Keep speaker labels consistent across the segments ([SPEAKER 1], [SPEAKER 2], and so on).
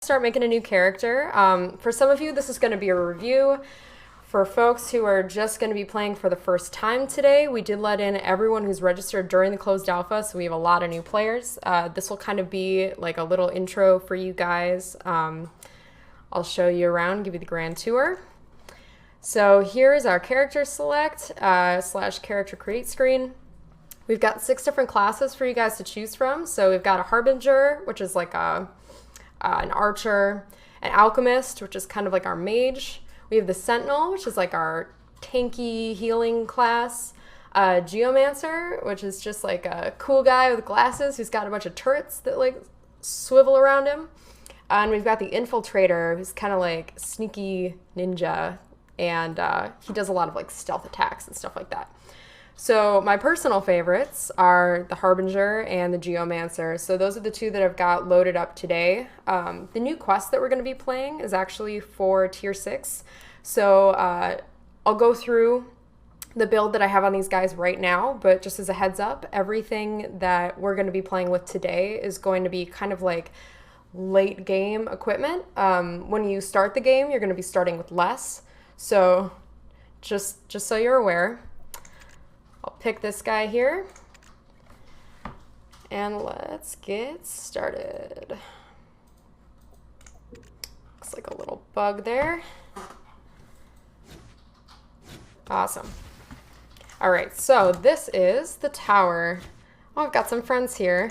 [SPEAKER 1] Start making a new character. For some of you, this is going to be a review. For folks who are just going to be playing for the first time today, we did let in everyone who's registered during the closed alpha, so we have a lot of new players. This will kind of be like a little intro for you guys. I'll show you around, give you the grand tour. So here's our character select slash character create screen. We've got 6 different classes for you guys to choose from. So we've got a Harbinger, which is like an archer, an alchemist, which is kind of like our mage. We have the Sentinel, which is like our tanky healing class. Geomancer, which is just like a cool guy with glasses who's got a bunch of turrets that like swivel around him. And we've got the Infiltrator, who's kind of like sneaky ninja, and he does a lot of like stealth attacks and stuff like that. So my personal favorites are the Harbinger and the Geomancer. So those are the 2 that I've got loaded up today. The new quest that we're going to be playing is actually for tier 6. So I'll go through the build that I have on these guys right now, but just as a heads up, everything that we're going to be playing with today is going to be kind of like late game equipment. When you start the game, you're going to be starting with less. So just so you're aware. I'll pick this guy here, and let's get started. Looks like a little bug there. Awesome. All right, so this is the tower. Oh, I've got some friends here.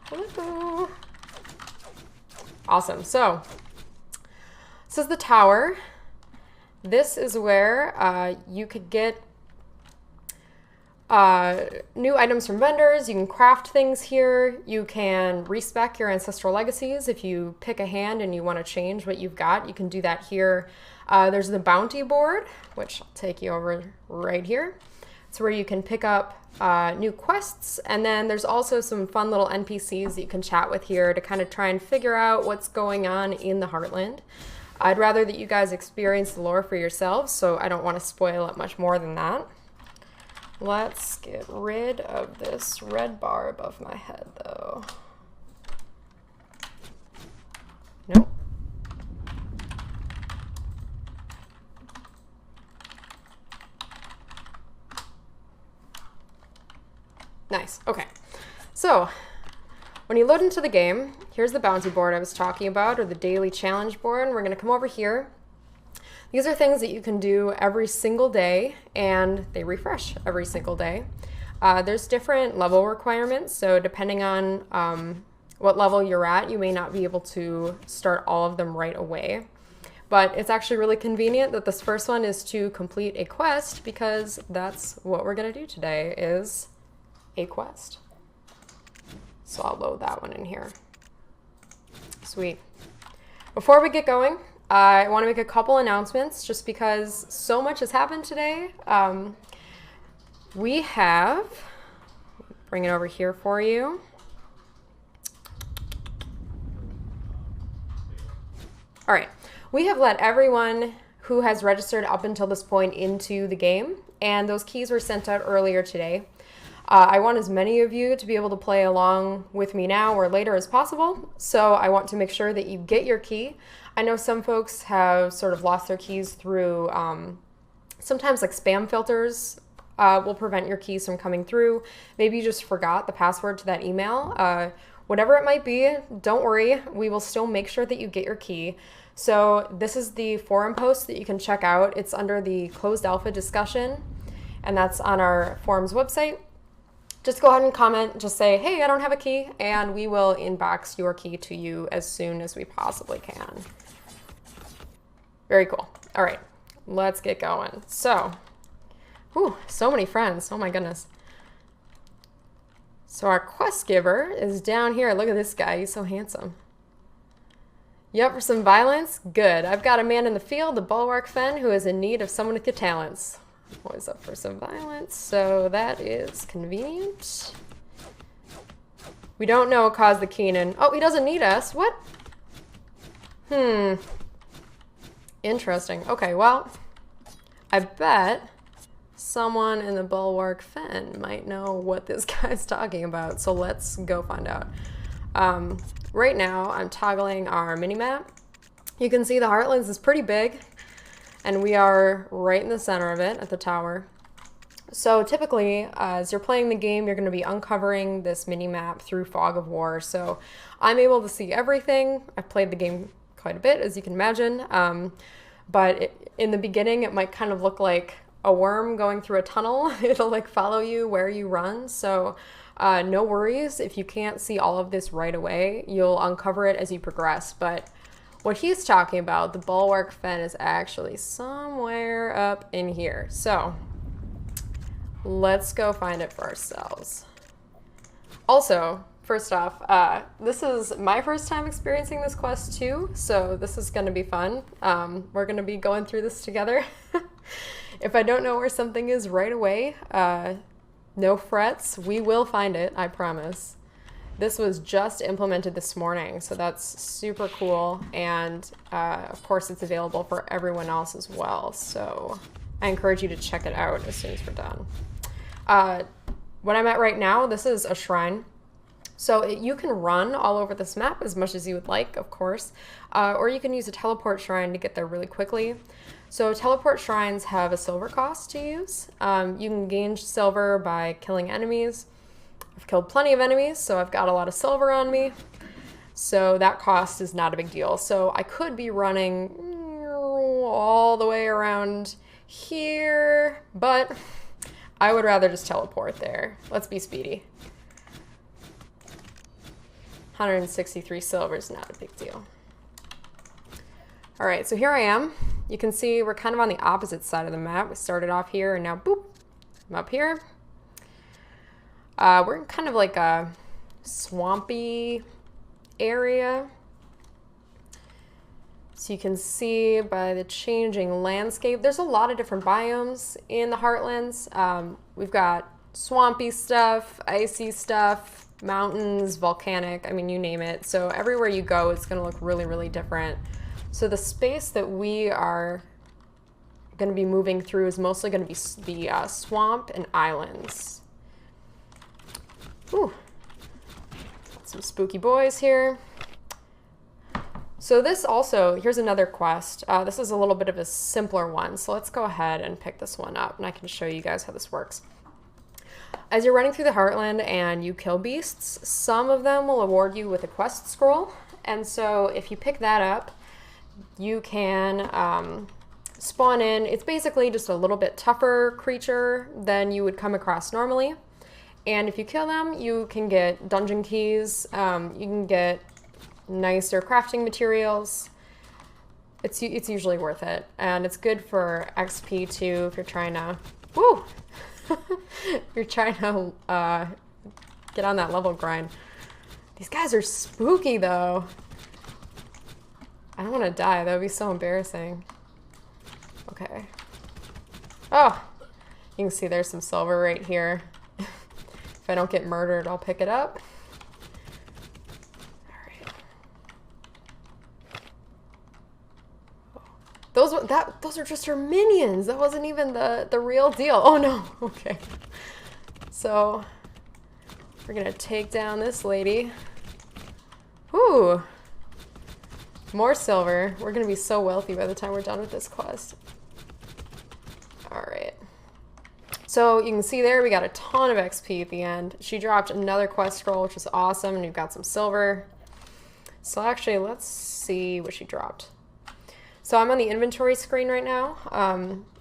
[SPEAKER 1] Hello. Awesome, so this is the tower. This is where you could get new items from vendors. You can craft things here. You can respec your ancestral legacies. If you pick a hand and you want to change what you've got, you can do that here. There's the bounty board, which I'll take you over right here. It's where you can pick up new quests, and then there's also some fun little NPCs that you can chat with here to kind of try and figure out what's going on in the Heartland. I'd rather that you guys experience the lore for yourselves, so I don't want to spoil it much more than that. Let's get rid of this red bar above my head, though. Nope. Nice. Okay. So, when you load into the game, here's the bounty board I was talking about, or the daily challenge board. We're going to come over here. These are things that you can do every single day, and they refresh every single day. There's different level requirements, so depending on what level you're at, you may not be able to start all of them right away. But it's actually really convenient that this first one is to complete a quest, because that's what we're going to do today, is a quest. So I'll load that one in here. Sweet. Before we get going, I want to make a couple announcements just because so much has happened today. We have, bring it over here for you. All right, we have let everyone who has registered up until this point into the game, and those keys were sent out earlier today. I want as many of you to be able to play along with me now or later as possible, so I want to make sure that you get your key. I know some folks have sort of lost their keys through, sometimes like spam filters will prevent your keys from coming through. Maybe you just forgot the password to that email. Whatever it might be, don't worry, we will still make sure that you get your key. So this is the forum post that you can check out. It's under the closed alpha discussion, and that's on our forums website. Just go ahead and comment, just say, hey, I don't have a key, and we will inbox your key to you as soon as we possibly can. Very cool. All right, let's get going. So, so many friends. Oh my goodness. So our quest giver is down here. Look at this guy. He's so handsome. Yep, for some violence? Good. I've got a man in the field, the Bulwark Fen, who is in need of someone with your talents. Always up for some violence, so that is convenient. We don't know cause the Keenan. Oh, he doesn't need us. What? Interesting. Okay, well, I bet someone in the Bulwark Fen might know what this guy's talking about, so let's go find out. Right now, I'm toggling our mini-map. You can see the Heartlands is pretty big, and we are right in the center of it at the tower. So typically, as you're playing the game, you're going to be uncovering this mini-map through Fog of War. So I'm able to see everything. I've played the game quite a bit, as you can imagine. But in the beginning, it might kind of look like a worm going through a tunnel. It'll like follow you where you run. So no worries if you can't see all of this right away. You'll uncover it as you progress. But what he's talking about, the bulwark fen, is actually somewhere up in here. So let's go find it for ourselves. Also, first off, this is my first time experiencing this quest too, so this is going to be fun. We're going to be going through this together. If I don't know where something is right away, no frets. We will find it, I promise. This was just implemented this morning, so that's super cool. And of course, it's available for everyone else as well. So I encourage you to check it out as soon as we're done. What I'm at right now, this is a shrine. So you can run all over this map as much as you would like, of course, or you can use a teleport shrine to get there really quickly. So teleport shrines have a silver cost to use. You can gain silver by killing enemies. I've killed plenty of enemies, so I've got a lot of silver on me. So that cost is not a big deal. So I could be running all the way around here, but I would rather just teleport there. Let's be speedy. 163 silver is not a big deal. All right, so here I am. You can see we're kind of on the opposite side of the map. We started off here and now boop, I'm up here. We're in kind of like a swampy area. So you can see by the changing landscape, there's a lot of different biomes in the Heartlands. We've got swampy stuff, icy stuff, mountains, volcanic, I mean, you name it. So everywhere you go, it's gonna look really, really different. So the space that we are gonna be moving through is mostly gonna be the swamp and islands. Ooh, got some spooky boys here. So this also, here's another quest. This is a little bit of a simpler one. So let's go ahead and pick this one up and I can show you guys how this works. As you're running through the Heartland and you kill beasts, some of them will award you with a quest scroll. And so if you pick that up, you can spawn in. It's basically just a little bit tougher creature than you would come across normally. And if you kill them, you can get dungeon keys, you can get nicer crafting materials. It's usually worth it. And it's good for XP too if you're trying to, woo! You're trying to get on that level grind. These guys are spooky though. I don't want to die, that would be so embarrassing. Okay. Oh, you can see there's some silver right here. If I don't get murdered, I'll pick it up. All right. Those are just her minions. That wasn't even the real deal. Oh no. Okay. So we're gonna take down this lady. Ooh. More silver. We're gonna be so wealthy by the time we're done with this quest. All right. So you can see there we got a ton of XP at the end. She dropped another quest scroll, which is awesome, and we've got some silver. So actually, let's see what she dropped. So I'm on the inventory screen right now.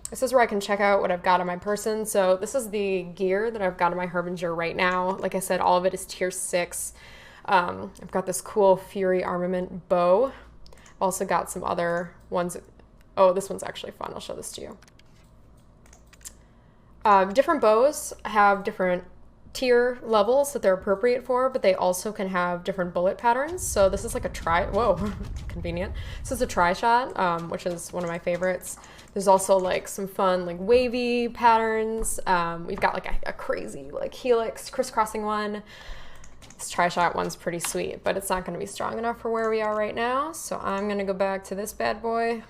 [SPEAKER 1] This is where I can check out what I've got on my person. So this is the gear that I've got on my Harbinger right now. Like I said, all of it is tier 6. I've got this cool Fury Armament bow. I've also got some other ones. Oh, this one's actually fun. I'll show this to you. Different bows have different tier levels that they're appropriate for, but they also can have different bullet patterns. So this is like a whoa, convenient. This is a tri-shot, which is one of my favorites. There's also like some fun like wavy patterns. We've got like a crazy like helix crisscrossing one. This tri-shot one's pretty sweet, but it's not gonna be strong enough for where we are right now. So I'm gonna go back to this bad boy.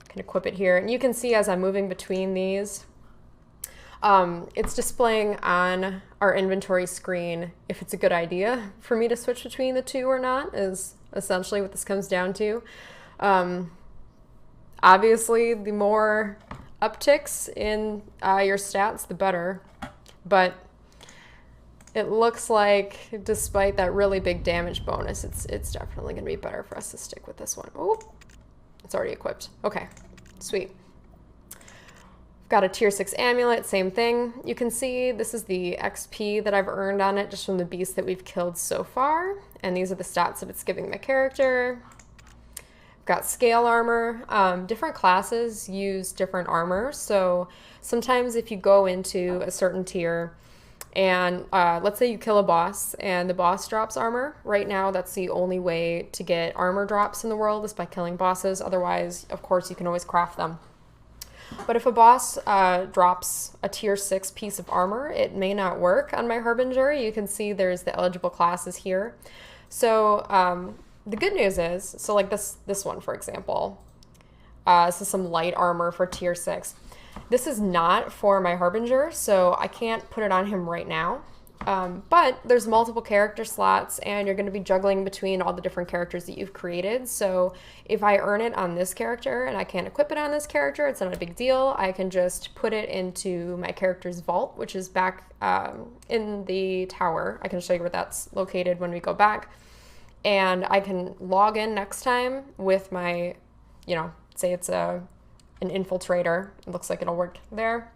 [SPEAKER 1] Can equip it here. And you can see as I'm moving between these, It's displaying on our inventory screen if it's a good idea for me to switch between the two or not, is essentially what this comes down to. Obviously, the more upticks in your stats, the better. But it looks like, despite that really big damage bonus, it's definitely going to be better for us to stick with this one. Oh, it's already equipped. Okay, sweet. Got a tier 6 amulet, same thing. You can see this is the XP that I've earned on it just from the beasts that we've killed so far. And these are the stats that it's giving my character. Got scale armor. Different classes use different armor. So sometimes if you go into a certain tier and let's say you kill a boss and the boss drops armor. Right now, that's the only way to get armor drops in the world is by killing bosses. Otherwise, of course, you can always craft them. But if a boss drops a tier 6 piece of armor, it may not work on my Harbinger. You can see there's the eligible classes here. So the good news is, so like this one, for example, this is some light armor for tier 6. This is not for my Harbinger, so I can't put it on him right now. But there's multiple character slots and you're going to be juggling between all the different characters that you've created. So if I earn it on this character and I can't equip it on this character, it's not a big deal. I can just put it into my character's vault, which is back in the tower. I can show you where that's located when we go back. And I can log in next time with my, say it's an infiltrator. It looks like it'll work there.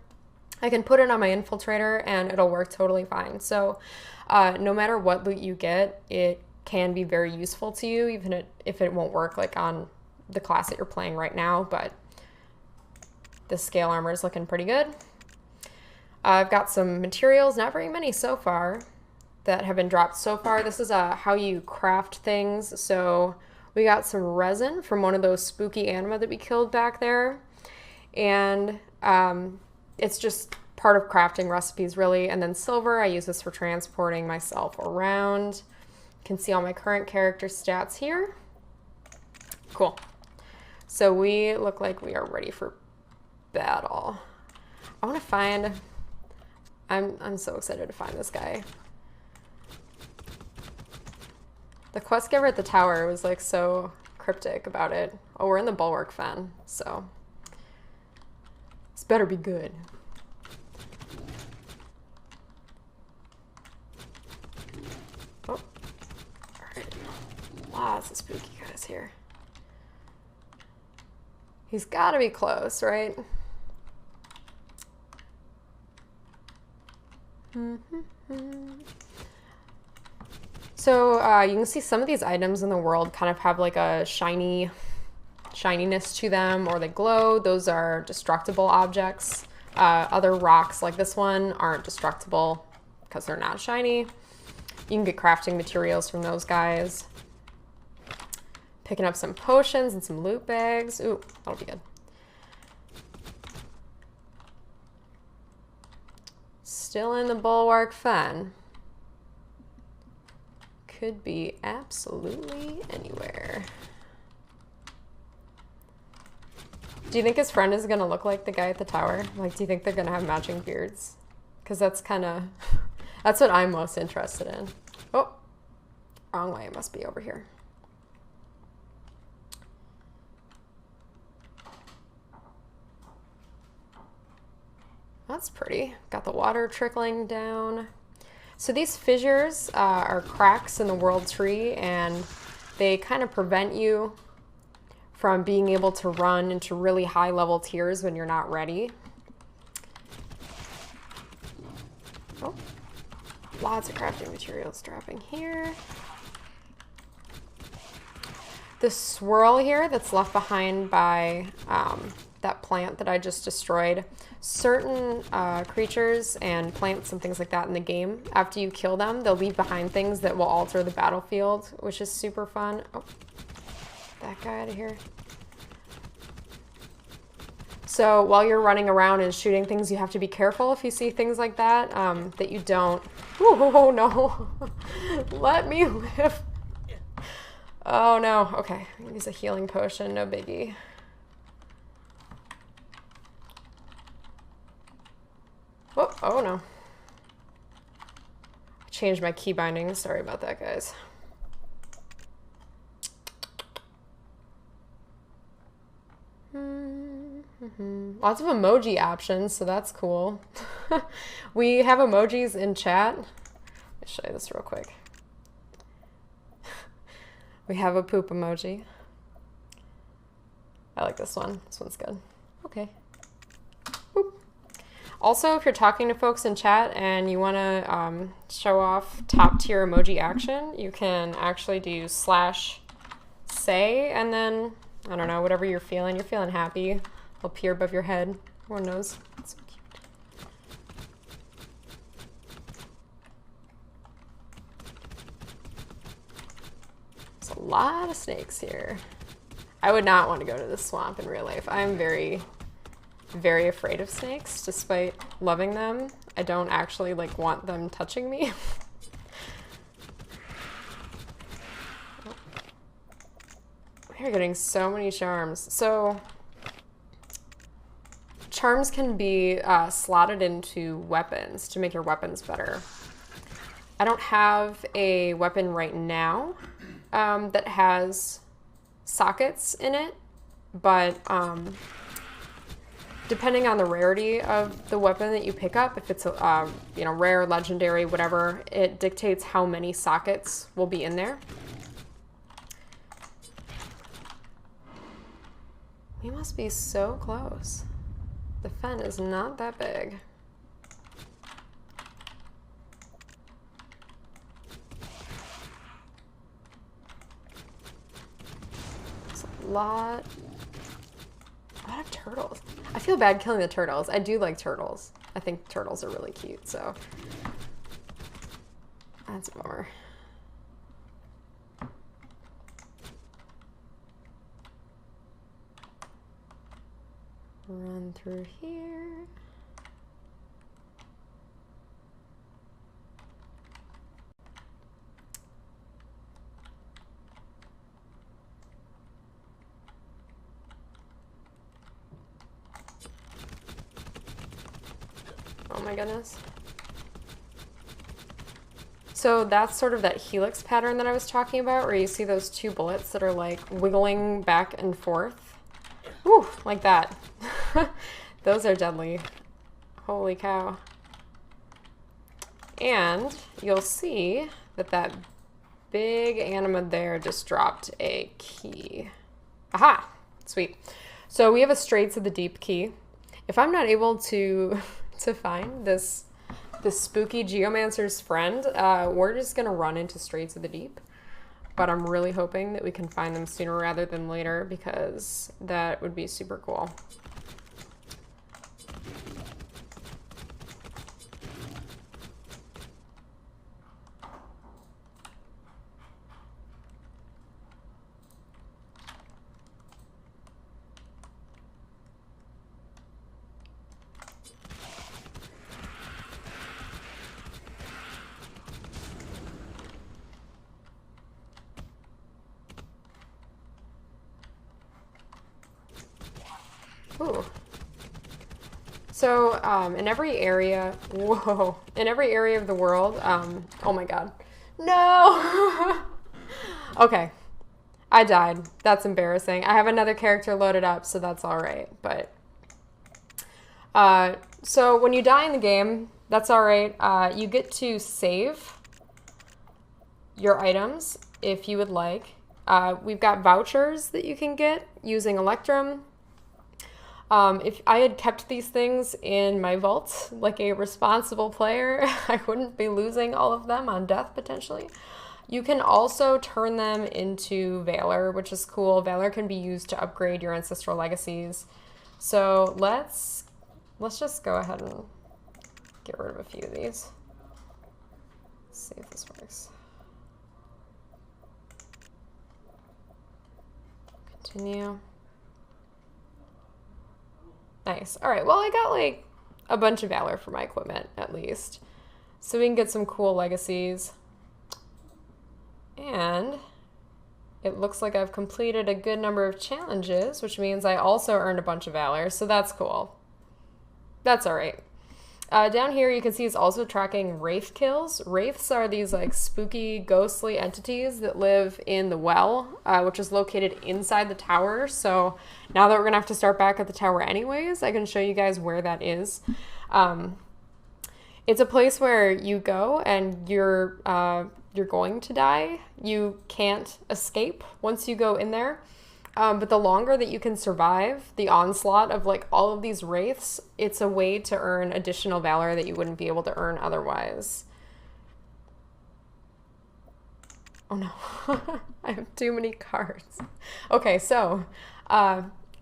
[SPEAKER 1] I can put it on my infiltrator and it'll work totally fine. So no matter what loot you get, it can be very useful to you, even if it won't work like on the class that you're playing right now. But this scale armor is looking pretty good. I've got some materials, not very many so far, that have been dropped so far. This is how you craft things. So we got some resin from one of those spooky anima that we killed back there. And it's just part of crafting recipes, really. And then silver, I use this for transporting myself around. You can see all my current character stats here. Cool. So we look like we are ready for battle. I want to find... I'm so excited to find this guy. The quest giver at the tower was like so cryptic about it. Oh, we're in the bulwark fen, so... This better be good. Oh, all right. Lots of spooky guys here. He's got to be close, right? So you can see some of these items in the world kind of have like a shininess to them, or they glow. Those are destructible objects. Other rocks like this one aren't destructible because they're not shiny. You can get crafting materials from those guys. Picking up some potions and some loot bags. Ooh, that'll be good. Still in the bulwark fen. Could be absolutely anywhere. Do you think his friend is going to look like the guy at the tower? Like, do you think they're going to have matching beards? Because that's kind of, that's what I'm most interested in. Oh, wrong way. It must be over here. That's pretty. Got the water trickling down. So these fissures are cracks in the world tree, and they kind of prevent you from being able to run into really high level tiers when you're not ready. Oh, lots of crafting materials dropping here. The swirl here that's left behind by that plant that I just destroyed. Certain creatures and plants and things like that in the game, after you kill them, they'll leave behind things that will alter the battlefield, which is super fun. Oh, that guy out of here. So while you're running around and shooting things, you have to be careful if you see things like that, that you don't... Oh, no. Let me live. Oh, no. Okay. Use a healing potion. No biggie. Whoop. Oh no. I changed my key binding. Sorry about that, guys. Lots of emoji options, so that's cool. We have emojis in chat. Let me show you this real quick. We have a poop emoji. I like this one. This one's good. Okay. Boop. Also, if you're talking to folks in chat and you want to show off top tier emoji action, you can actually do /say and then, I don't know, whatever you're feeling. You're feeling happy. It'll appear above your head. Everyone knows. It's so cute. There's a lot of snakes here. I would not want to go to this swamp in real life. I'm very, very afraid of snakes, despite loving them. I don't actually like want them touching me. We're getting so many charms. So charms can be slotted into weapons to make your weapons better. I don't have a weapon right now that has sockets in it, but depending on the rarity of the weapon that you pick up, if it's a you know, rare, legendary, whatever, it dictates how many sockets will be in there. We must be so close. The fen is not that big. There's a lot of turtles. I feel bad killing the turtles. I do like turtles. I think turtles are really cute, so that's a bummer. Run through here. Oh my goodness. So that's sort of that helix pattern that I was talking about, where you see those two bullets that are like wiggling back and forth. Whew, like that. Those are deadly. Holy cow. And you'll see that that big anima there just dropped a key. Aha! Sweet. So we have a Straits of the Deep key. If I'm not able to find this spooky geomancer's friend, we're just gonna run into Straits of the Deep. But I'm really hoping that we can find them sooner rather than later, because that would be super cool. Ooh. So in every area, whoa, in every area of the world, oh my God, no. Okay, I died. That's embarrassing. I have another character loaded up, so that's all right. But so when you die in the game, that's all right. You get to save your items if you would like. We've got vouchers that you can get using Electrum. If I had kept these things in my vault like a responsible player, I wouldn't be losing all of them on death potentially. You can also turn them into Valor, which is cool. Valor can be used to upgrade your ancestral legacies. So let's just go ahead and get rid of a few of these. Let's see if this works. Continue. Nice. All right, well, I got like a bunch of Valor for my equipment at least. So we can get some cool legacies. And it looks like I've completed a good number of challenges, which means I also earned a bunch of Valor, so that's cool. That's all right. Down here you can see it's also tracking wraith kills. Wraiths are these like spooky, ghostly entities that live in the well, which is located inside the tower. So now that we're gonna have to start back at the tower anyways, I can show you guys where that is. It's a place where you go and you're going to die. You can't escape once you go in there. But the longer that you can survive the onslaught of like all of these wraiths, it's a way to earn additional valor that you wouldn't be able to earn otherwise. Oh no, I have too many cards. Okay, so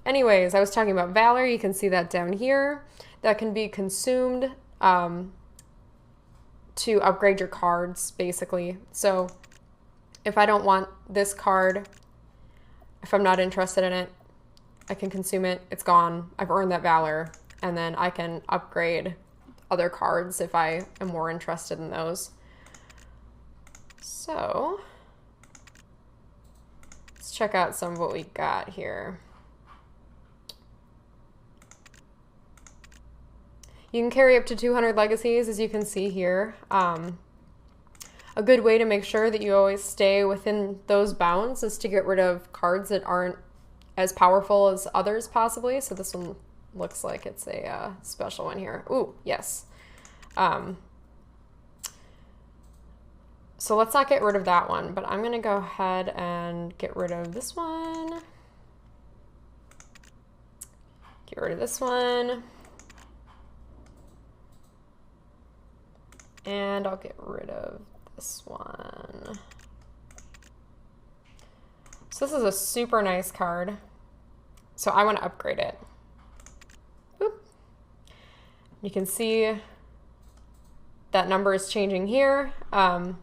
[SPEAKER 1] anyways, I was talking about valor. You can see that down here. That can be consumed to upgrade your cards, basically. So if I don't want this card, if I'm not interested in it, I can consume it. It's gone. I've earned that valor. And then I can upgrade other cards if I am more interested in those. So let's check out some of what we got here. You can carry up to 200 legacies, as you can see here. A good way to make sure that you always stay within those bounds is to get rid of cards that aren't as powerful as others possibly. So this one looks like it's a special one here. Ooh, yes. So let's not get rid of that one, but I'm gonna go ahead and get rid of this one. Get rid of this one. And I'll get rid of this one. So this is a super nice card. So I want to upgrade it. Boop. You can see that number is changing here. Of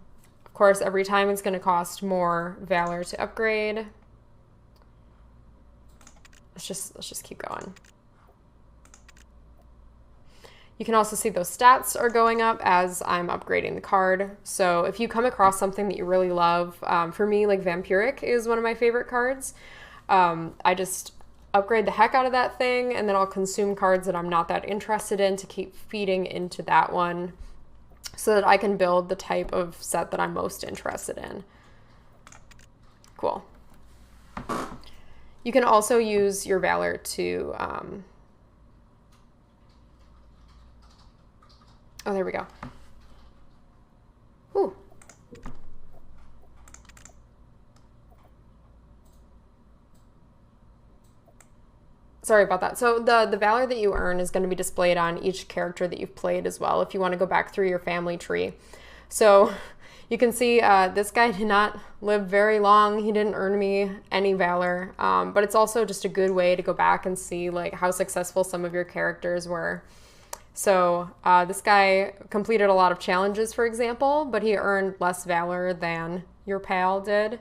[SPEAKER 1] course, every time it's going to cost more valor to upgrade. Let's just keep going. You can also see those stats are going up as I'm upgrading the card. So if you come across something that you really love, for me, like Vampiric is one of my favorite cards. I just upgrade the heck out of that thing, and then I'll consume cards that I'm not that interested in to keep feeding into that one so that I can build the type of set that I'm most interested in. Cool. You can also use your valor to... oh, there we go. Ooh. Sorry about that. So the valor that you earn is going to be displayed on each character that you've played as well if you want to go back through your family tree. So you can see this guy did not live very long. He didn't earn me any valor, but it's also just a good way to go back and see like how successful some of your characters were. So this guy completed a lot of challenges, for example, but he earned less valor than your pal did.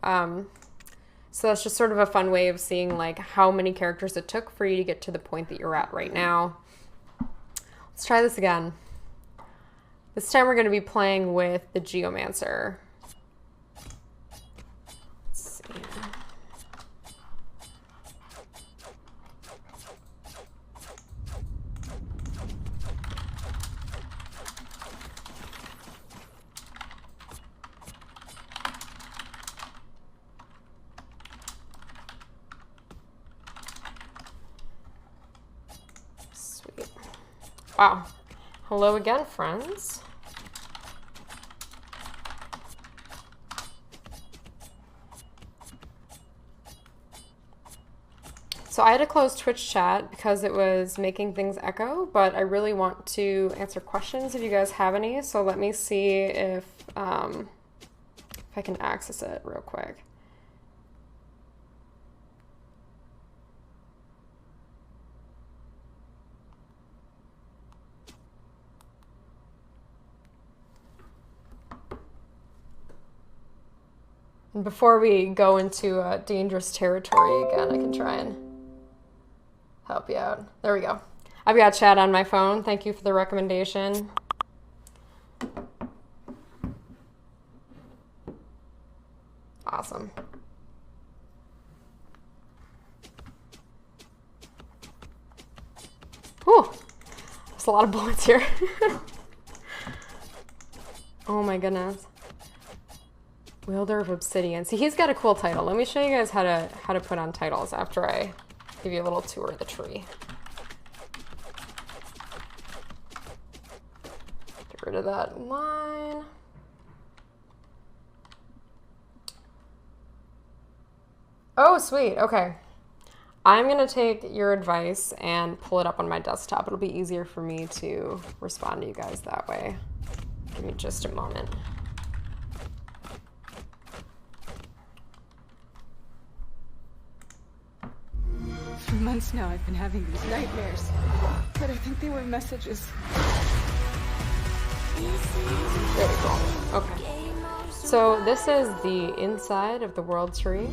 [SPEAKER 1] So that's just sort of a fun way of seeing like how many characters it took for you to get to the point that you're at right now. Let's try this again. This time we're going to be playing with the Geomancer. Let's see. Wow. Hello again, friends. So I had to close Twitch chat because it was making things echo, but I really want to answer questions if you guys have any. So let me see if I can access it real quick. And before we go into dangerous territory again, I can try and help you out. There we go. I've got chat on my phone. Thank you for the recommendation. Awesome. Whew. I was That's a lot of bullets here. Oh my goodness. Wielder of Obsidian. See, he's got a cool title. Let me show you guys how to put on titles after I give you a little tour of the tree. Get rid of that line. Oh, sweet. Okay. I'm going to take your advice and pull it up on my desktop. It'll be easier for me to respond to you guys that way. Give me just a moment.
[SPEAKER 2] For months now, I've been having these nightmares, but I think they were messages.
[SPEAKER 1] There we go. Okay. So this is the inside of the world tree.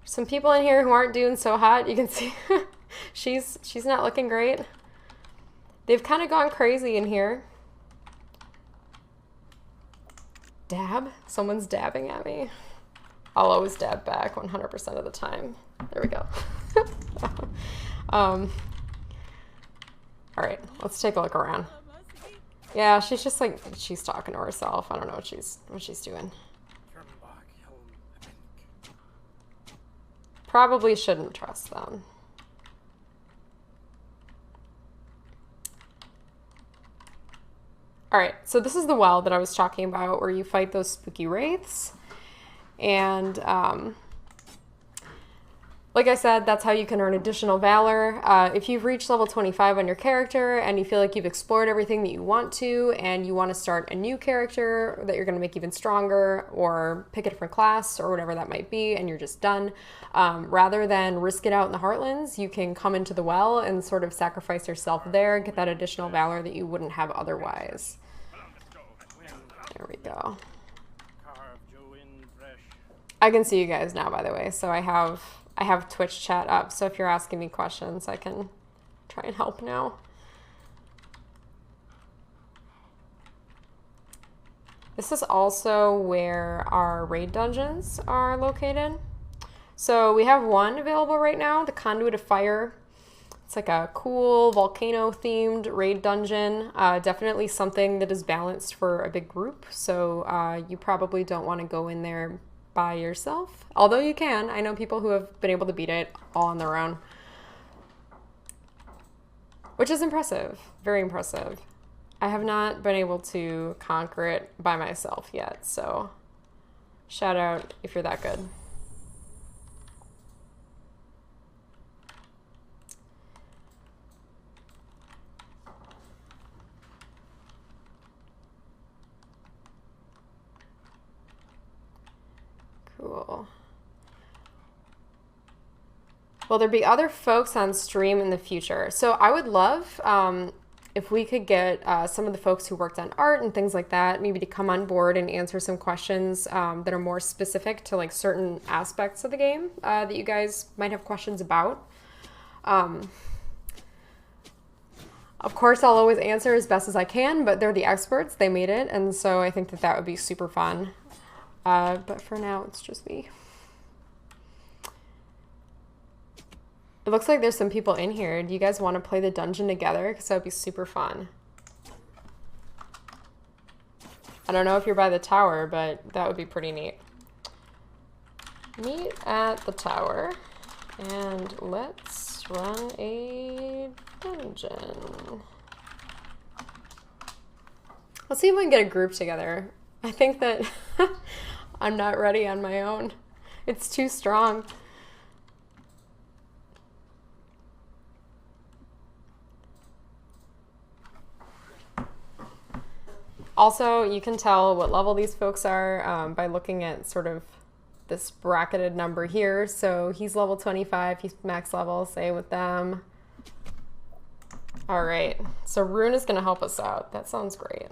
[SPEAKER 1] Some people in here who aren't doing so hot. You can see she's not looking great. They've kind of gone crazy in here. Dab? Someone's dabbing at me. I'll always dab back 100% of the time. There we go. All right, let's take a look around. Yeah, she's just like, she's talking to herself. I don't know what she's doing. Probably shouldn't trust them. All right, so this is the well that I was talking about where you fight those spooky wraiths. And like I said, that's how you can earn additional valor. If you've reached level 25 on your character and you feel like you've explored everything that you want to and you want to start a new character that you're going to make even stronger or pick a different class or whatever that might be and you're just done, rather than risk it out in the Heartlands, you can come into the well and sort of sacrifice yourself there, get that additional valor that you wouldn't have otherwise. There we go. I can see you guys now, by the way, so I have Twitch chat up, so if you're asking me questions, I can try and help now. This is also where our raid dungeons are located. So we have one available right now, the Conduit of Fire. It's like a cool volcano-themed raid dungeon. Definitely something that is balanced for a big group, so you probably don't want to go in there by yourself, although you can. I know people who have been able to beat it all on their own, which is impressive, very impressive. I have not been able to conquer it by myself yet, so shout out if you're that good. Cool. Will there be other folks on stream in the future? So I would love if we could get some of the folks who worked on art and things like that, maybe to come on board and answer some questions that are more specific to like certain aspects of the game that you guys might have questions about. Of course, I'll always answer as best as I can, but they're the experts. They made it, and so I think that that would be super fun. But for now, it's just me. It looks like there's some people in here. Do you guys want to play the dungeon together? Because that would be super fun. I don't know if you're by the tower, but that would be pretty neat. Meet at the tower, and let's run a dungeon. Let's see if we can get a group together. I think that I'm not ready on my own. It's too strong. Also, you can tell what level these folks are by looking at sort of this bracketed number here. So he's level 25, he's max level, say with them. All right, so Rune is gonna help us out. That sounds great.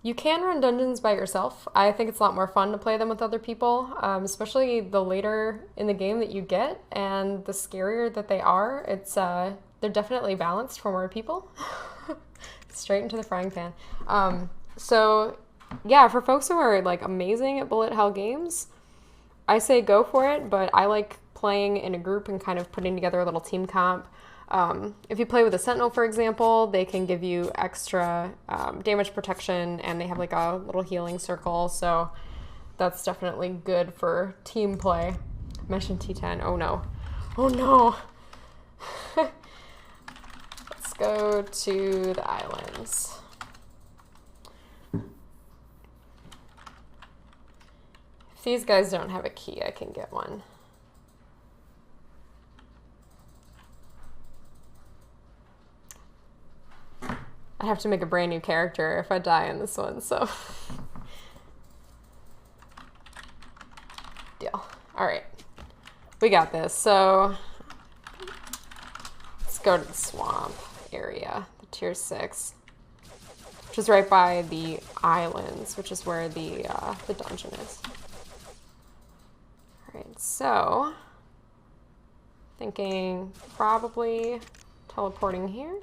[SPEAKER 1] You can run dungeons by yourself. I think it's a lot more fun to play them with other people, especially the later in the game that you get and the scarier that they are. It's they're definitely balanced for more people. Straight into the frying pan. So yeah, for folks who are like amazing at bullet hell games, I say go for it, but I like playing in a group and kind of putting together a little team comp. If you play with a sentinel, for example, they can give you extra damage protection, and they have like a little healing circle, so that's definitely good for team play. Mission T10. Oh no. Oh no. Let's go to the islands. If these guys don't have a key, I can get one. I have to make a brand new character if I die in this one, so. Deal. All right. We got this. So let's go to the swamp area, the tier 6, which is right by the islands, which is where the dungeon is. All right, so thinking probably teleporting here.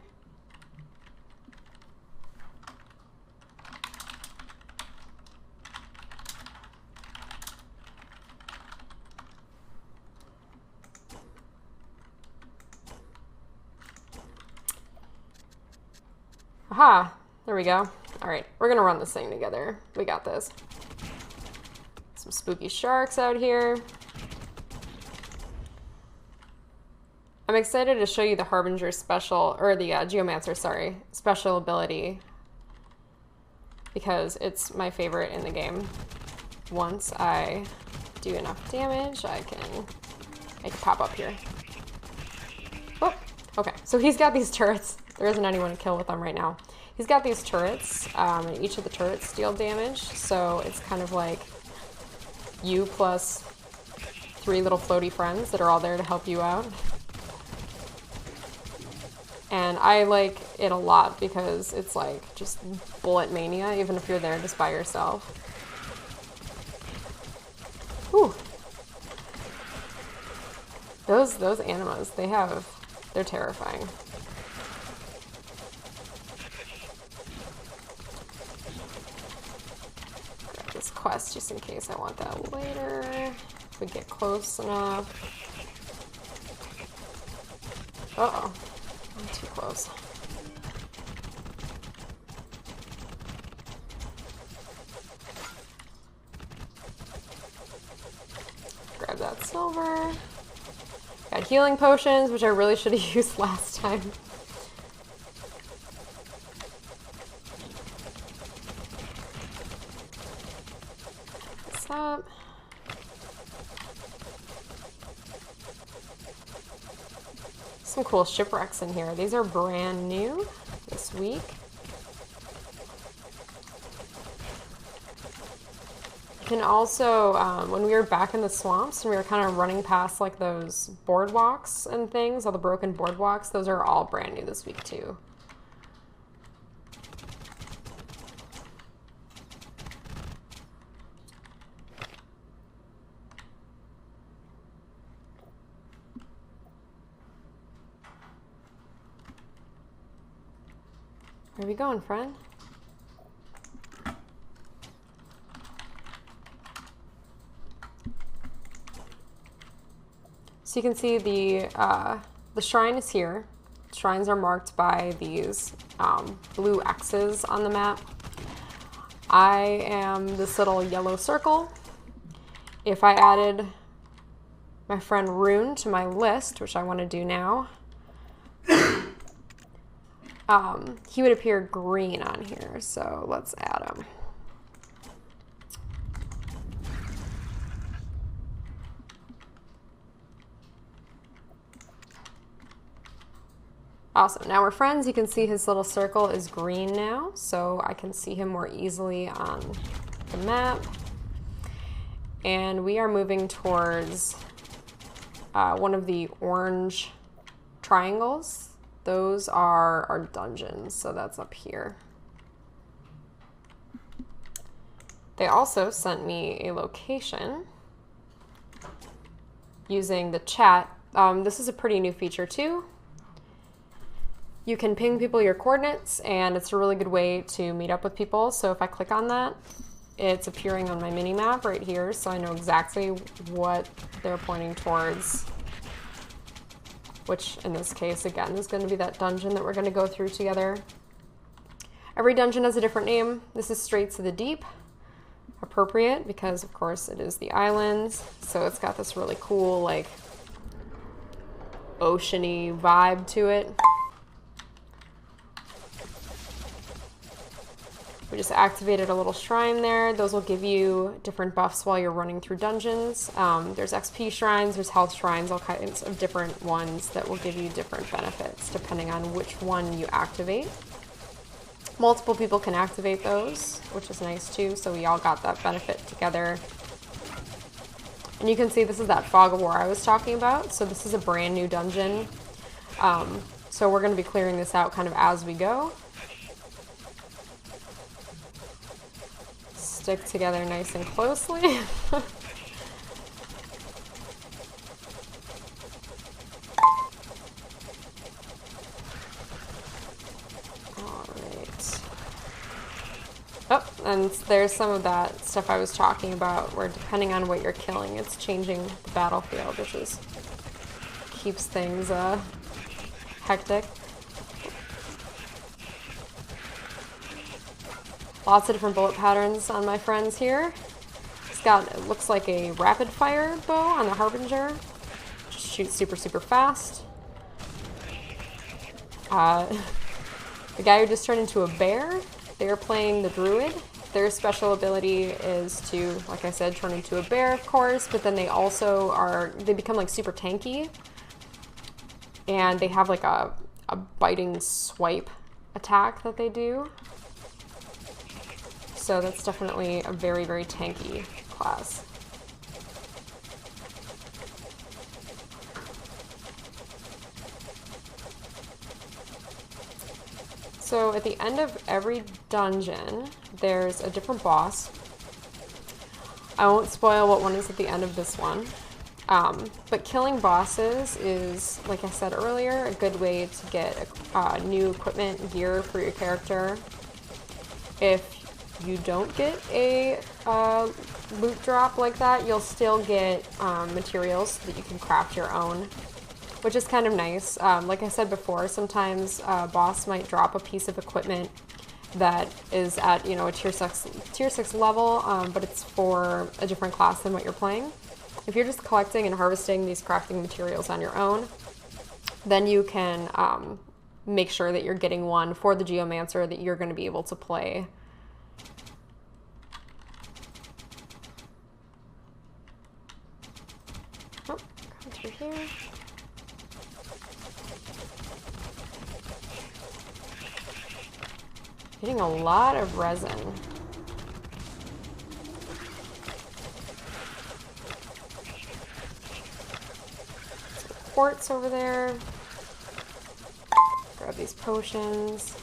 [SPEAKER 1] Aha, there we go. All right, we're gonna run this thing together. We got this. Some spooky sharks out here. I'm excited to show you the Harbinger special, or the Geomancer, sorry, special ability, because it's my favorite in the game. Once I do enough damage, I can make it pop up here. Oh, okay, so he's got these turrets. There isn't anyone to kill with them right now. He's got these turrets, and each of the turrets deal damage, so it's kind of like you plus 3 little floaty friends that are all there to help you out. And I like it a lot because it's like just bullet mania, even if you're there just by yourself. Whew. Those animas, they're terrifying. Grab this quest just in case I want that later, if we get close enough. Uh-oh. I'm too close. Grab that silver. Got healing potions, which I really should have used last time. What's up? Some cool shipwrecks in here. These are brand new this week. You can also, when we were back in the swamps and we were kind of running past like those boardwalks and things, all the broken boardwalks, those are all brand new this week too. Where are we going, friend? So you can see the shrine is here. Shrines are marked by these blue X's on the map. I am this little yellow circle. If I added my friend Rune to my list, which I want to do now, he would appear green on here, so let's add him. Awesome, now we're friends. You can see his little circle is green now, so I can see him more easily on the map. And we are moving towards one of the orange triangles. Those are our dungeons, so that's up here. They also sent me a location using the chat. This is a pretty new feature too. You can ping people your coordinates, and it's a really good way to meet up with people. So if I click on that, it's appearing on my mini map right here, so I know exactly what they're pointing towards, which in this case, again, is going to be that dungeon that we're going to go through together. Every dungeon has a different name. This is Straight to the Deep. Appropriate because, of course, it is the islands, so it's got this really cool, like, ocean-y vibe to it. We just activated a little shrine there. Those will give you different buffs while you're running through dungeons. There's XP shrines, there's health shrines, all kinds of different ones that will give you different benefits depending on which one you activate. Multiple people can activate those, which is nice too, so we all got that benefit together. And you can see this is that Fog of War I was talking about, so this is a brand new dungeon. So we're going to be clearing this out kind of as we go. Stick together nice and closely. Alright. Oh, and there's some of that stuff I was talking about where depending on what you're killing, it's changing the battlefield, which is keeps things hectic. Lots of different bullet patterns on my friends here. It's got, it looks like a rapid fire bow on the Harbinger. Just shoots super, super fast. The guy who just turned into a bear, they're playing the Druid. Their special ability is to, like I said, turn into a bear, of course, but then they also they become like super tanky. And they have like a biting swipe attack that they do. So that's definitely a very, very tanky class. So at the end of every dungeon, there's a different boss. I won't spoil what one is at the end of this one. But killing bosses is, like I said earlier, a good way to get new equipment, gear for your character. If you don't get a loot drop like that, you'll still get materials that you can craft your own, which is kind of nice. Like I said before, sometimes a boss might drop a piece of equipment that is at, you know, a tier 6 level, but it's for a different class than what you're playing. If you're just collecting and harvesting these crafting materials on your own, then you can make sure that you're getting one for the Geomancer that you're going to be able to play. Oh, come through here. Getting a lot of resin. Some quartz over there. Grab these potions.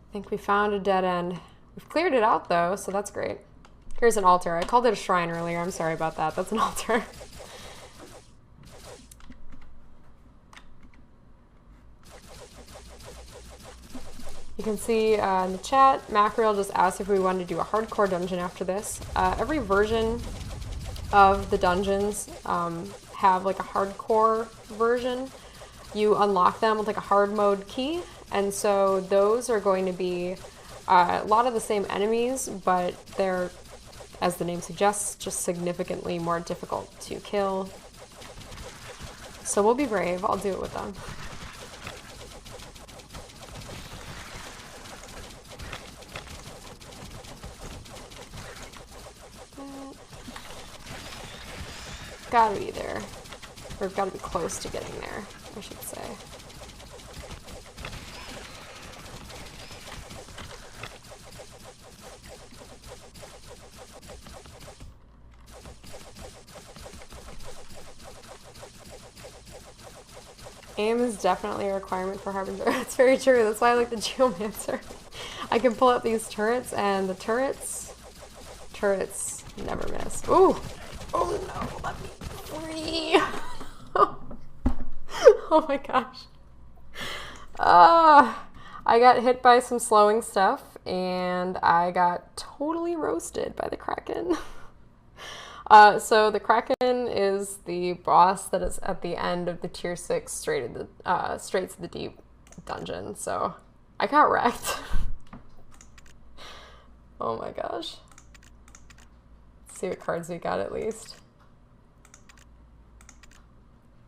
[SPEAKER 1] I think we found a dead end. We've cleared it out though, so that's great. Here's an altar. I called it a shrine earlier. I'm sorry about that. That's an altar. You can see in the chat, Mackerel just asked if we wanted to do a hardcore dungeon after this. Every version of the dungeons have like a hardcore version. You unlock them with like a hard mode key, and so those are going to be a lot of the same enemies, but they're, as the name suggests, just significantly more difficult to kill. So we'll be brave. I'll do it with them. Gotta be there. Or gotta be close to getting there, I should say. Name is definitely a requirement for Harbinger. That's very true. That's why I like the Geomancer. I can pull up these turrets, and the turrets never miss. Ooh! Oh no, let me free! Oh my gosh. I got hit by some slowing stuff, and I got totally roasted by the Kraken. So the Kraken is the boss that is at the end of the tier 6 Straight to the Deep dungeon. So I got wrecked. Oh my gosh. Let's see what cards we got at least.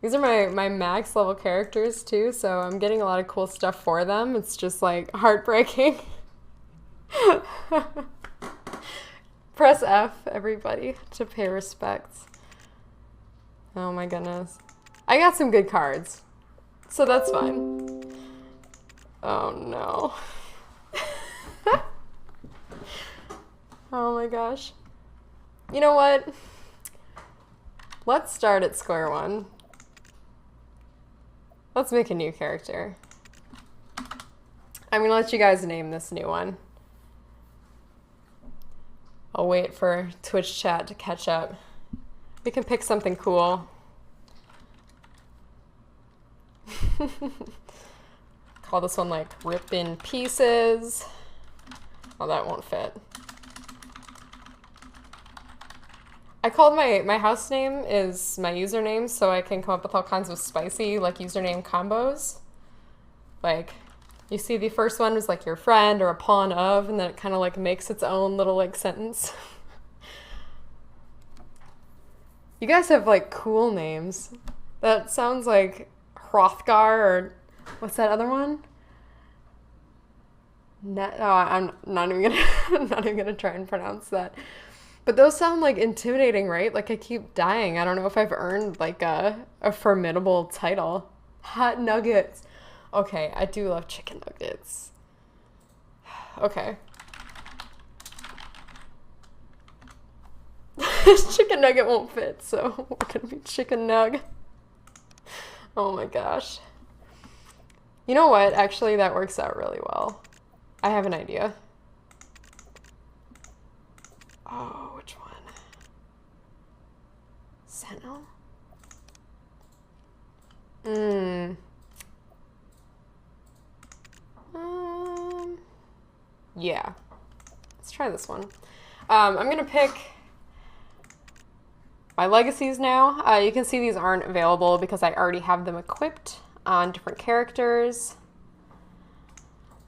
[SPEAKER 1] These are my max level characters too, so I'm getting a lot of cool stuff for them. It's just like heartbreaking. Press F, everybody, to pay respects. Oh my goodness. I got some good cards, so that's fine. Oh no. Oh my gosh. You know what? Let's start at square one. Let's make a new character. I'm gonna let you guys name this new one. I'll wait for Twitch chat to catch up. We can pick something cool. Call this one like Rip in Pieces. Oh, that won't fit. I called my house name is my username, so I can come up with all kinds of spicy like username combos. Like, you see the first one was like your friend or a pawn of, and then it kind of like makes its own little like sentence. You guys have like cool names. That sounds like Hrothgar, or what's that other one? I'm not even gonna I'm not even gonna try and pronounce that. But those sound like intimidating, right? Like I keep dying. I don't know if I've earned like a formidable title. Hot nuggets. Okay, I do love chicken nuggets. Okay. This chicken nugget won't fit, so we're gonna be chicken nug. Oh my gosh. You know what? Actually, that works out really well. I have an idea. Oh, which one? Sentinel? Yeah. Let's try this one. I'm gonna pick my legacies now. You can see these aren't available because I already have them equipped on different characters.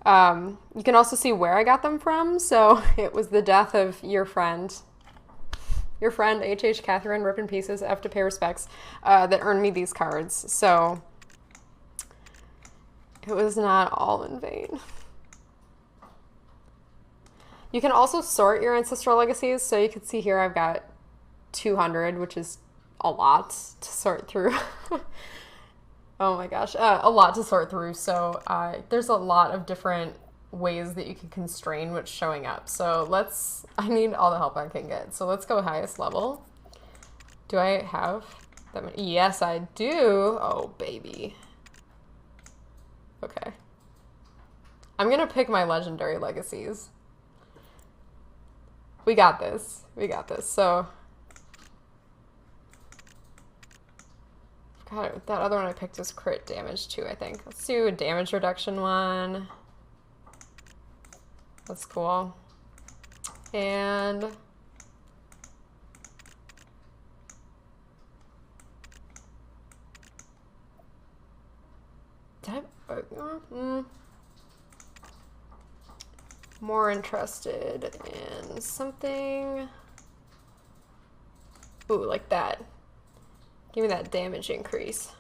[SPEAKER 1] You can also see where I got them from. So it was the death of your friend, HH Katherine, Rip in Pieces, F to pay respects, that earned me these cards. So it was not all in vain. You can also sort your ancestral legacies. So you can see here I've got 200, which is a lot to sort through. Oh my gosh, a lot to sort through. So there's a lot of different ways that you can constrain what's showing up. So I need all the help I can get. So let's go highest level. Do I have that many? Yes, I do. Oh, baby. Okay. I'm gonna pick my legendary legacies. We got this. We got this. So God, that other one I picked was crit damage too, I think. Let's do a damage reduction one. That's cool. And more interested in something. Ooh, like that. Give me that damage increase.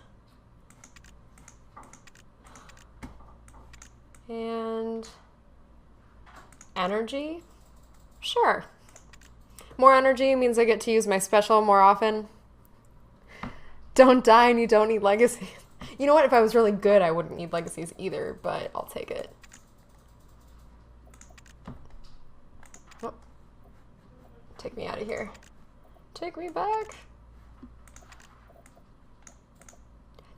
[SPEAKER 1] And energy? Sure. More energy means I get to use my special more often. Don't die and you don't need legacies. You know what? If I was really good, I wouldn't need legacies either, but I'll take it. Oh. Take me out of here. Take me back.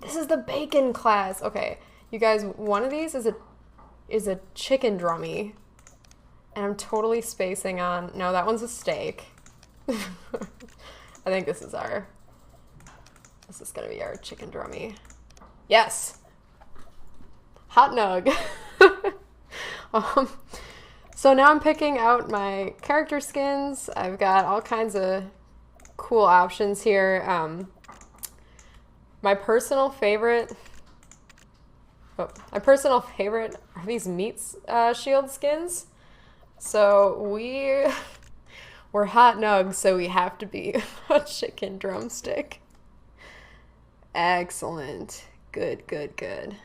[SPEAKER 1] This is the bacon class. Okay, you guys, one of these is a chicken drummy. And I'm totally spacing on... No, that one's a steak. I think this is gonna be our chicken drummy. Yes! Hot nug. So now I'm picking out my character skins. I've got all kinds of cool options here. My personal favorite are these meat shield skins. So we're hot nugs, so we have to be a chicken drumstick. Excellent. Good, good, good.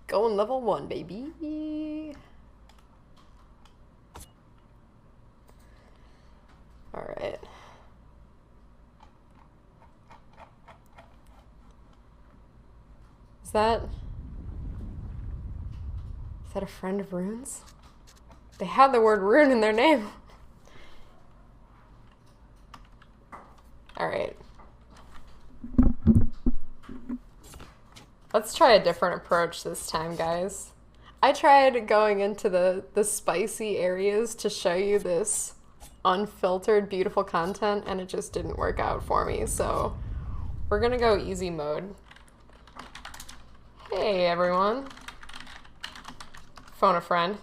[SPEAKER 1] Going level 1, baby. All right. Is that a friend of Rune's? They had the word Rune in their name. All right. Let's try a different approach this time, guys. I tried going into the spicy areas to show you this unfiltered, beautiful content, and it just didn't work out for me. So we're gonna go easy mode. Hey, everyone. Phone a friend.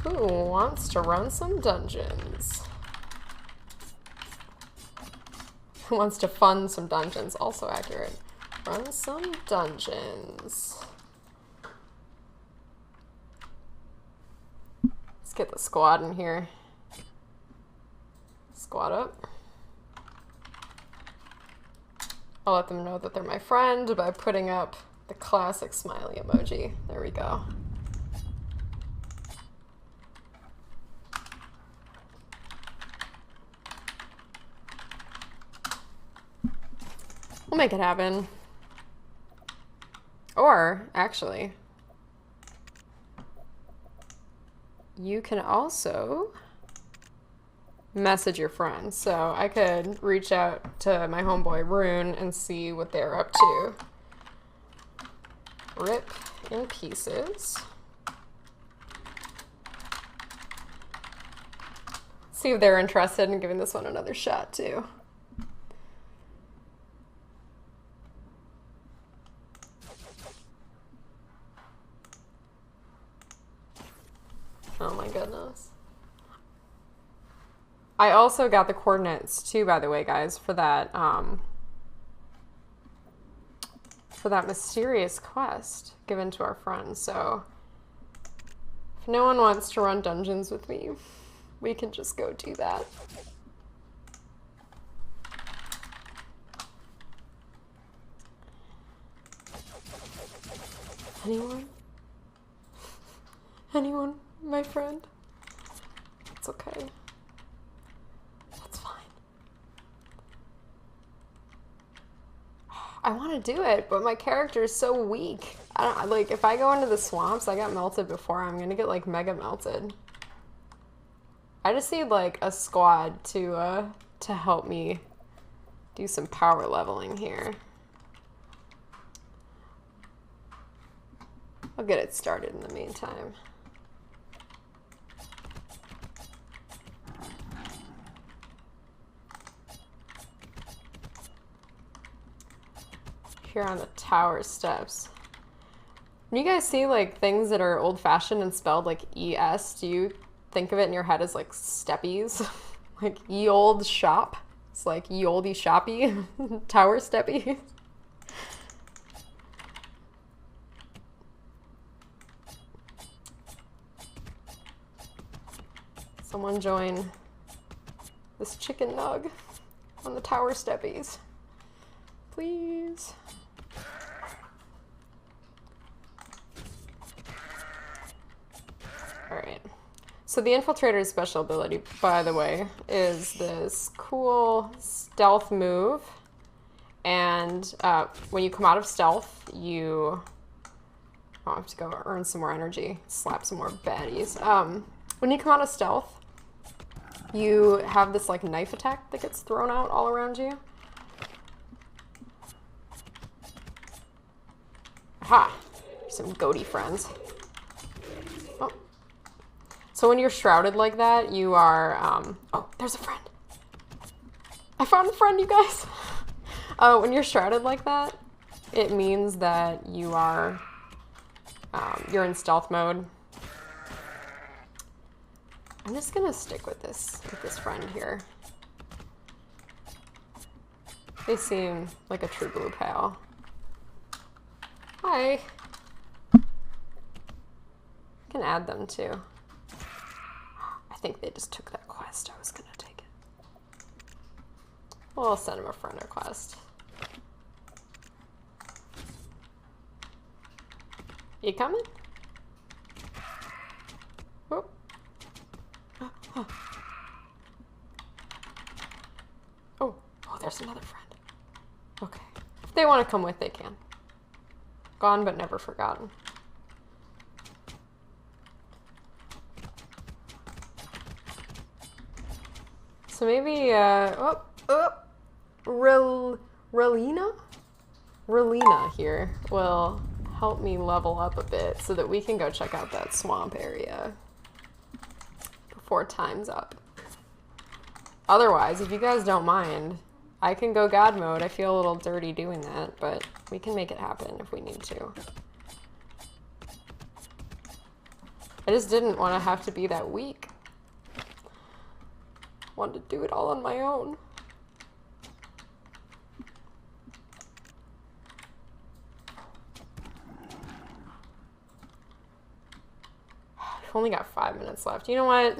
[SPEAKER 1] Who wants to run some dungeons? Who wants to fund some dungeons? Also accurate. Run some dungeons. Let's get the squad in here. Squad up. I'll let them know that they're my friend by putting up the classic smiley emoji. There we go. We'll make it happen. Or, actually, you can also message your friends. So I could reach out to my homeboy Rune and see what they're up to. Rip in pieces. See if they're interested in giving this one another shot too. Oh my goodness. I also got the coordinates too, by the way, guys, for that mysterious quest given to our friends. So if no one wants to run dungeons with me, we can just go do that. Anyone? Anyone? My friend? It's okay. That's fine. I want to do it, but my character is so weak. Like, if I go into the swamps, I got melted before, I'm gonna get, like, mega melted. I just need, like, a squad to help me do some power leveling here. I'll get it started in the meantime. Here on the tower steps. When you guys see like things that are old-fashioned and spelled like ES, do you think of it in your head as like steppies? Like ye old shop? It's like ye olde shoppy tower steppy. Someone join this chicken nug on the tower steppies. Please. Alright. So the Infiltrator's special ability, by the way, is this cool stealth move. And when you come out of stealth, you... Oh, I have to go earn some more energy. Slap some more baddies. When you come out of stealth, you have this like knife attack that gets thrown out all around you. Aha! Some goaty friends. Oh. So when you're shrouded like that, you are, oh, there's a friend. I found a friend, you guys. When you're shrouded like that, it means that you are, you're in stealth mode. I'm just gonna stick with this friend here. They seem like a true blue pal. Hi. I can add them too. I think they just took that quest. I was gonna take it. Well, I'll send them a friend request. You coming? Oh. Oh, oh, there's another friend. Okay. If they want to come with, they can. Gone but never forgotten. So maybe, Relina here will help me level up a bit so that we can go check out that swamp area before time's up. Otherwise, if you guys don't mind, I can go God mode. I feel a little dirty doing that, but we can make it happen if we need to. I just didn't want to have to be that weak. Wanted to do it all on my own. We've only got 5 minutes left. You know what?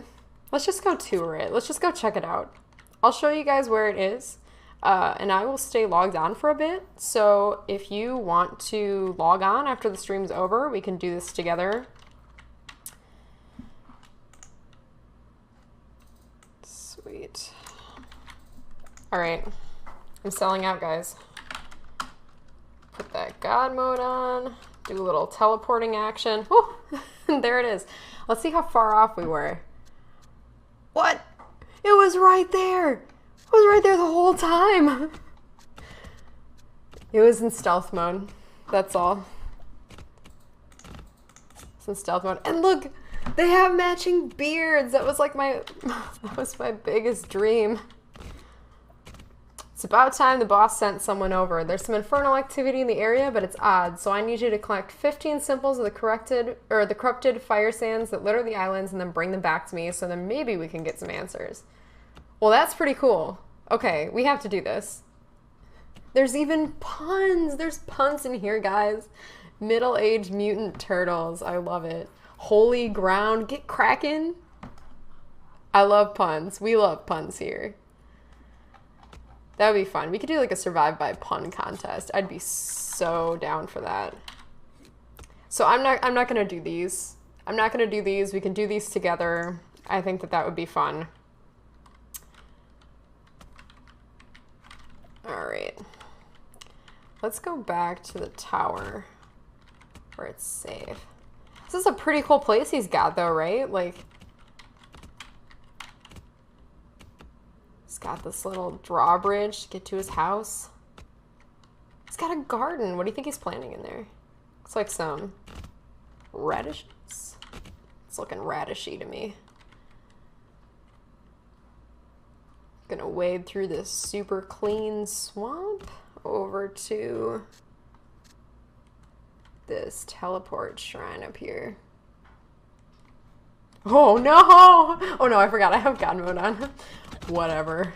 [SPEAKER 1] Let's just go tour it. Let's just go check it out. I'll show you guys where it is, and I will stay logged on for a bit. So if you want to log on after the stream's over, we can do this together. Sweet. All right. I'm selling out, guys. Put that God mode on. Do a little teleporting action. Oh, there it is. Let's see how far off we were. What? It was right there. It was right there the whole time. It was in stealth mode. That's all. It's in stealth mode. And look, they have matching beards. That was like that was my biggest dream. It's about time the boss sent someone over. There's some infernal activity in the area, but it's odd. So I need you to collect 15 samples of the corrupted fire sands that litter the islands and then bring them back to me, so then maybe we can get some answers. Well, that's pretty cool. Okay, we have to do this. There's even puns. There's puns in here, guys. Middle-aged mutant turtles. I love it. Holy ground. Get cracking. I love puns. We love puns here. That would be fun. We could do like a survive by pun contest. I'd be so down for that. So I'm not gonna do these. I'm not gonna do these. We can do these together. I think that would be fun. All right. Let's go back to the tower where it's safe. This is a pretty cool place he's got though, right? Like, he's got this little drawbridge to get to his house. He's got a garden. What do you think he's planting in there? Looks like some radishes. It's looking radishy to me. Gonna wade through this super clean swamp over to this teleport shrine up here. Oh no! Oh no, I forgot I have God mode on. Whatever.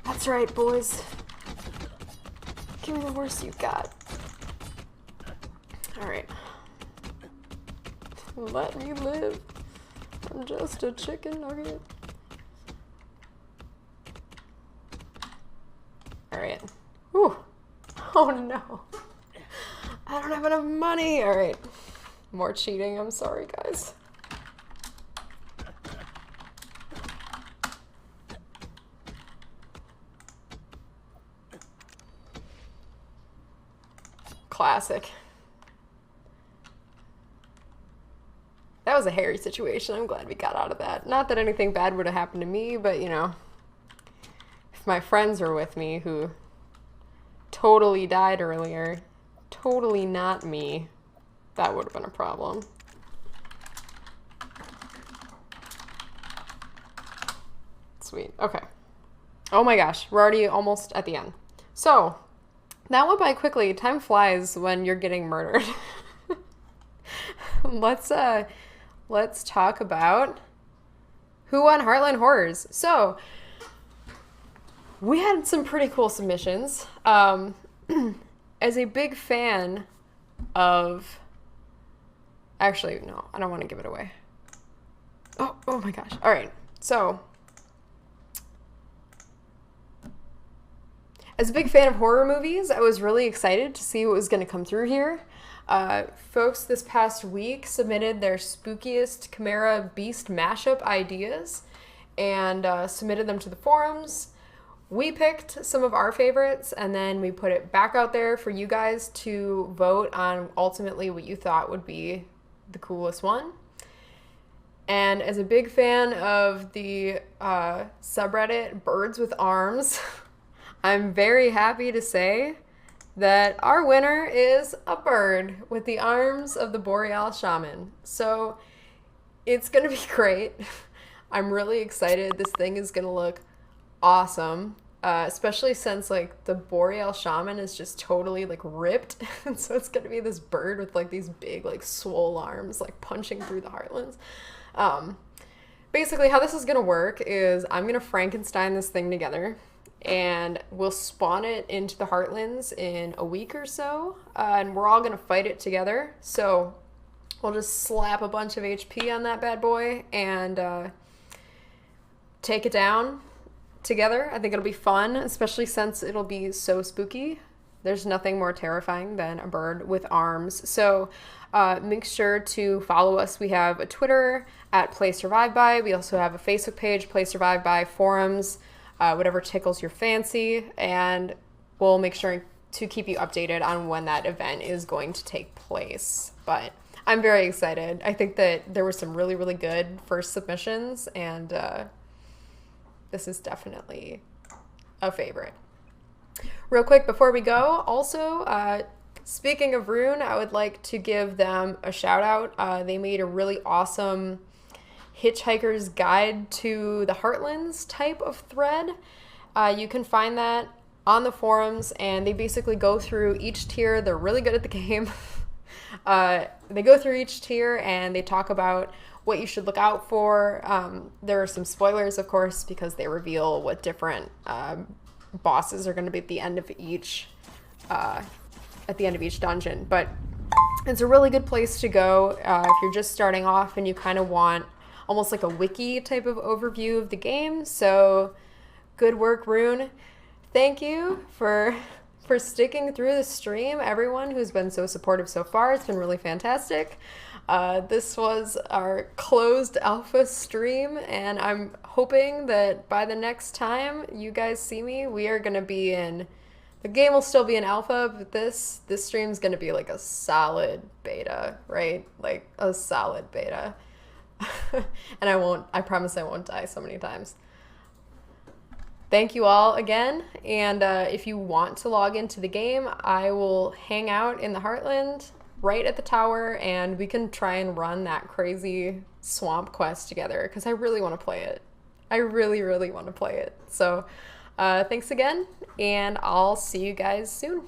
[SPEAKER 1] That's right, boys. Give me the worst you got. Alright. Let me live. I'm just a chicken nugget. Alright. Whew. Oh no. I don't have enough money. Alright. More cheating. I'm sorry, guys. Classic. That was a hairy situation. I'm glad we got out of that. Not that anything bad would have happened to me, but you know, if my friends were with me who totally died earlier, totally not me, That would have been a problem. Sweet. Okay. Oh my gosh, we're already almost at the end. So, that went by quickly. Time flies when you're getting murdered. Let's talk about who won Heartland Horrors. So, we had some pretty cool submissions. As a big fan of... Actually, no, I don't want to give it away. Oh my gosh. All right. So, as a big fan of horror movies, I was really excited to see what was going to come through here. Folks this past week submitted their spookiest Chimera Beast mashup ideas and submitted them to the forums. We picked some of our favorites, and then we put it back out there for you guys to vote on ultimately what you thought would be the coolest one. And as a big fan of the subreddit Birds with Arms, I'm very happy to say that our winner is a bird with the arms of the Boreal Shaman. So it's going to be great. I'm really excited. This thing is going to look awesome, especially since like the Boreal Shaman is just totally like ripped. And so it's going to be this bird with like these big like swole arms like punching through the heartlands. Basically how this is going to work is I'm going to Frankenstein this thing together, and we'll spawn it into the heartlands in a week or so, and we're all going to fight it together. So we'll just slap a bunch of HP on that bad boy and take it down together. I think it'll be fun, especially since it'll be so spooky. There's nothing more terrifying than a bird with arms. So make sure to follow us. We have a Twitter at Play Survive By. We also have a Facebook page, Play Survive By, forums, whatever tickles your fancy, and we'll make sure to keep you updated on when that event is going to take place. But I'm very excited. I think that there were some really, really good first submissions, and this is definitely a favorite. Real quick before we go, also, speaking of Rune, I would like to give them a shout out. They made a really awesome Hitchhiker's Guide to the Heartlands type of thread. You can find that on the forums, and they basically go through each tier. They're really good at the game. They go through each tier and they talk about what you should look out for. There are some spoilers, of course, because they reveal what different bosses are going to be at the end of each dungeon. But it's a really good place to go if you're just starting off and you kind of want almost like a wiki type of overview of the game. So good work, Rune. Thank you for sticking through the stream, everyone who's been so supportive so far. It's been really fantastic. This was our closed alpha stream, and I'm hoping that by the next time you guys see me, we are going to be in... The game will still be in alpha, but this stream's going to be like a solid beta, right? Like a solid beta. And I promise I won't die so many times. Thank you all again, and if you want to log into the game, I will hang out in the Heartland right at the tower, and we can try and run that crazy swamp quest together, because I really want to play it. I really, really want to play it. So thanks again, and I'll see you guys soon.